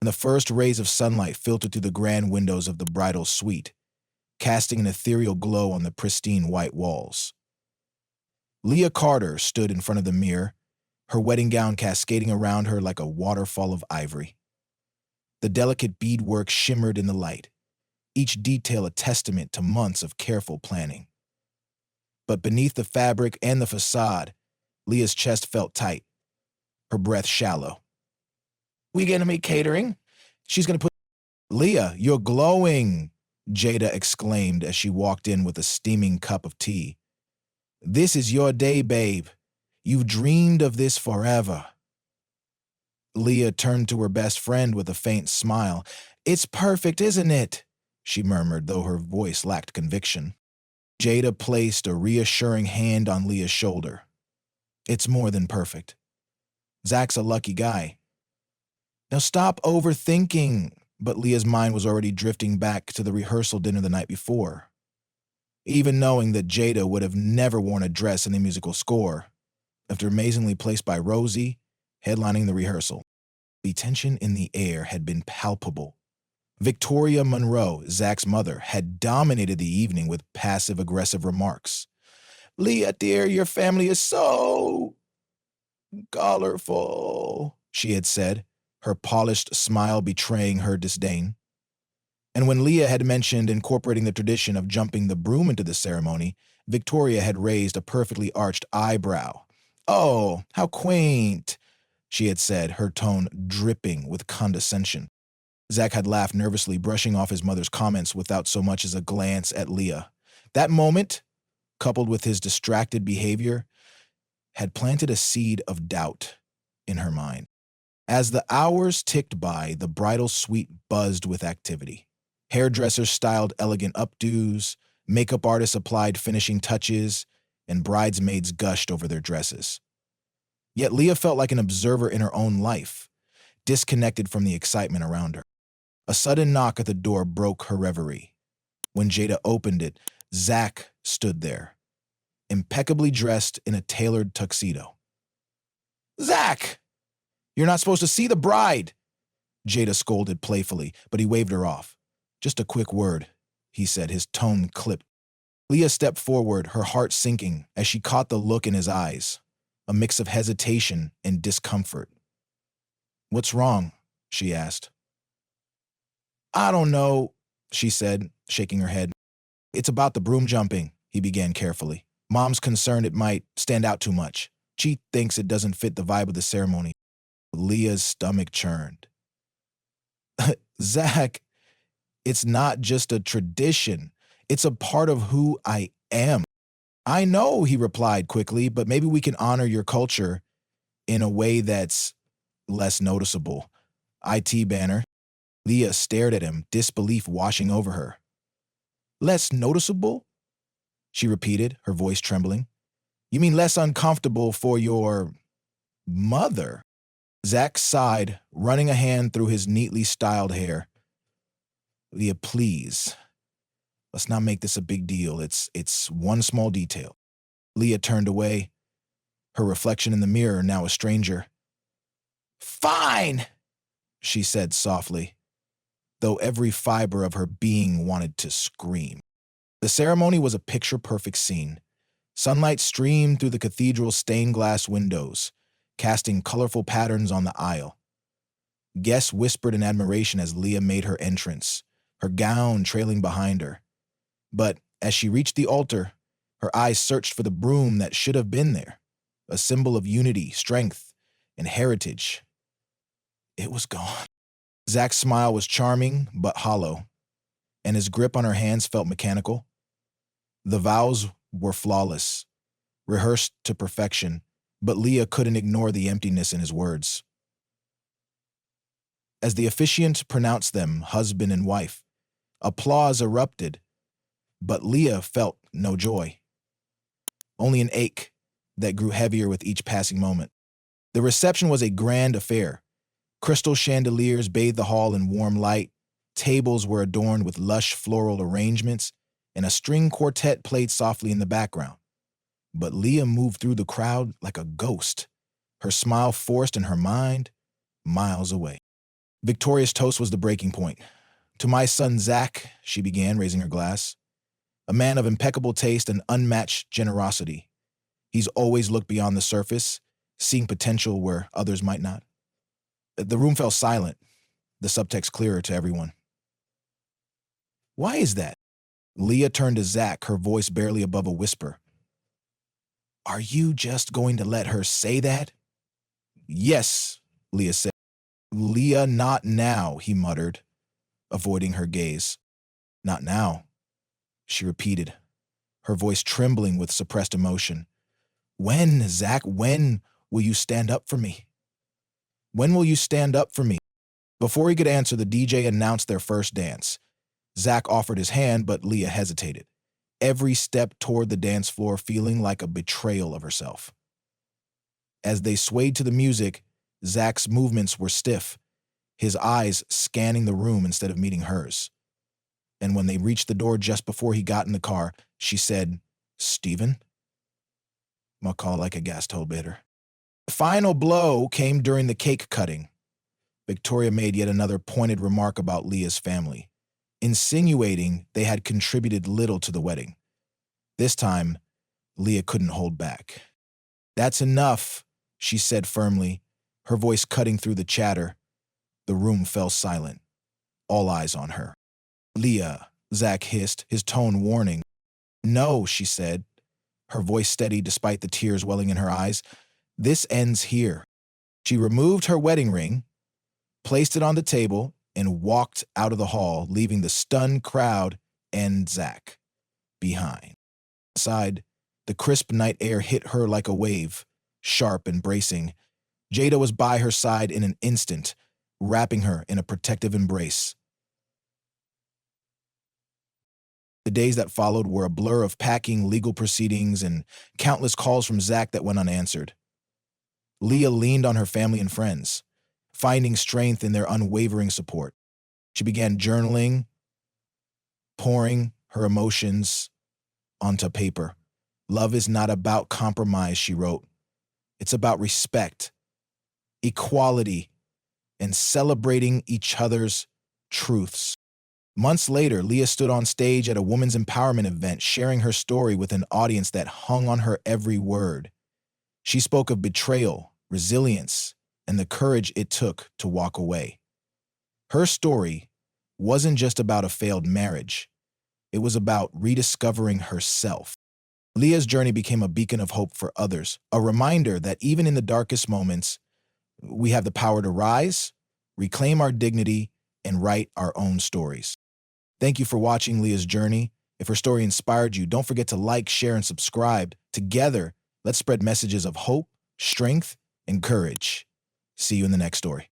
and the first rays of sunlight filtered through the grand windows of the bridal suite, casting an ethereal glow on the pristine white walls. Leah Carter stood in front of the mirror, her wedding gown cascading around her like a waterfall of ivory. The delicate beadwork shimmered in the light, each detail a testament to months of careful planning. But beneath the fabric and the facade, Leah's chest felt tight, her breath shallow. "We gonna make catering? She's gonna put—" "Leah, you're glowing!" Jada exclaimed as she walked in with a steaming cup of tea. "This is your day, babe. You've dreamed of this forever." Leah turned to her best friend with a faint smile. "It's perfect, isn't it?" she murmured, though her voice lacked conviction. Jada placed a reassuring hand on Leah's shoulder. "It's more than perfect. Zach's a lucky guy." "Now stop overthinking," but Leah's mind was already drifting back to the rehearsal dinner the night before. Even knowing that Jada would have never worn a dress in the musical score, after amazingly placed by Rosie, headlining the rehearsal, the tension in the air had been palpable. Victoria Monroe, Zach's mother, had dominated the evening with passive-aggressive remarks. "Leah, dear, your family is so colorful," she had said, her polished smile betraying her disdain. And when Leah had mentioned incorporating the tradition of jumping the broom into the ceremony, Victoria had raised a perfectly arched eyebrow. "Oh, how quaint," she had said, her tone dripping with condescension. Zach had laughed nervously, brushing off his mother's comments without so much as a glance at Leah. That moment, coupled with his distracted behavior, had planted a seed of doubt in her mind. As the hours ticked by, the bridal suite buzzed with activity. Hairdressers styled elegant updos, makeup artists applied finishing touches, and bridesmaids gushed over their dresses. Yet Leah felt like an observer in her own life, disconnected from the excitement around her. A sudden knock at the door broke her reverie. When Jada opened it, Zach stood there, impeccably dressed in a tailored tuxedo. "Zach! You're not supposed to see the bride!" Jada scolded playfully, but he waved her off. "Just a quick word," he said, his tone clipped. Leah stepped forward, her heart sinking as she caught the look in his eyes, a mix of hesitation and discomfort. "What's wrong?" she asked. "I don't know," she said, shaking her head. "It's about the broom jumping," he began carefully. "Mom's concerned it might stand out too much. She thinks it doesn't fit the vibe of the ceremony." Leah's stomach churned. "Zach, it's not just a tradition. It's a part of who I am." "I know," he replied quickly, "but maybe we can honor your culture in a way that's less noticeable." IT banner. Leah stared at him, disbelief washing over her. "Less noticeable?" she repeated, her voice trembling. "You mean less uncomfortable for your mother?" Zach sighed, running a hand through his neatly styled hair. "Leah, please. Let's not make this a big deal. It's one small detail." Leah turned away, her reflection in the mirror now a stranger. "Fine," she said softly, though every fiber of her being wanted to scream. The ceremony was a picture-perfect scene. Sunlight streamed through the cathedral's stained glass windows, casting colorful patterns on the aisle. Guests whispered in admiration as Leah made her entrance, her gown trailing behind her. But as she reached the altar, her eyes searched for the broom that should have been there, a symbol of unity, strength, and heritage. It was gone. Zach's smile was charming but hollow, and his grip on her hands felt mechanical. The vows were flawless, rehearsed to perfection, but Leah couldn't ignore the emptiness in his words. As the officiant pronounced them husband and wife, applause erupted, but Leah felt no joy, only an ache that grew heavier with each passing moment. The reception was a grand affair. Crystal chandeliers bathed the hall in warm light, tables were adorned with lush floral arrangements, and a string quartet played softly in the background. But Leah moved through the crowd like a ghost, her smile forced and her mind miles away. Victoria's toast was the breaking point. To my son Zach, she began, raising her glass. A man of impeccable taste and unmatched generosity. He's always looked beyond the surface, seeing potential where others might not. The room fell silent, the subtext clearer to everyone. Why is that? Leah turned to Zach, her voice barely above a whisper. Are you just going to let her say that? Yes, Leah said. Leah, not now, he muttered, avoiding her gaze. Not now, she repeated, her voice trembling with suppressed emotion. When, Zach, when will you stand up for me? When will you stand up for me? Before he could answer, the DJ announced their first dance. Zach offered his hand, but Leah hesitated, every step toward the dance floor feeling like a betrayal of herself. As they swayed to the music, Zach's movements were stiff, his eyes scanning the room instead of meeting hers. And when they reached the door just before he got in the car, she said, Stephen? Macaw like a gas toll bitter. The final blow came during the cake cutting. Victoria made yet another pointed remark about Leah's family, insinuating they had contributed little to the wedding. This time, Leah couldn't hold back. That's enough, she said firmly, her voice cutting through the chatter. The room fell silent, all eyes on her. Leah, Zach hissed, his tone warning. No, she said, her voice steady despite the tears welling in her eyes. This ends here. She removed her wedding ring, placed it on the table, and walked out of the hall, leaving the stunned crowd and Zach behind. Outside, the crisp night air hit her like a wave, sharp and bracing. Jada was by her side in an instant, wrapping her in a protective embrace. The days that followed were a blur of packing, legal proceedings, and countless calls from Zach that went unanswered. Leah leaned on her family and friends, finding strength in their unwavering support. She began journaling, pouring her emotions onto paper. Love is not about compromise, she wrote. It's about respect, equality, and celebrating each other's truths. Months later, Leah stood on stage at a women's empowerment event, sharing her story with an audience that hung on her every word. She spoke of betrayal, resilience, and the courage it took to walk away. Her story wasn't just about a failed marriage. It was about rediscovering herself. Leah's journey became a beacon of hope for others, a reminder that even in the darkest moments, we have the power to rise, reclaim our dignity, and write our own stories. Thank you for watching Leah's journey. If her story inspired you, don't forget to like, share, and subscribe. Together, let's spread messages of hope, strength, and courage. See you in the next story.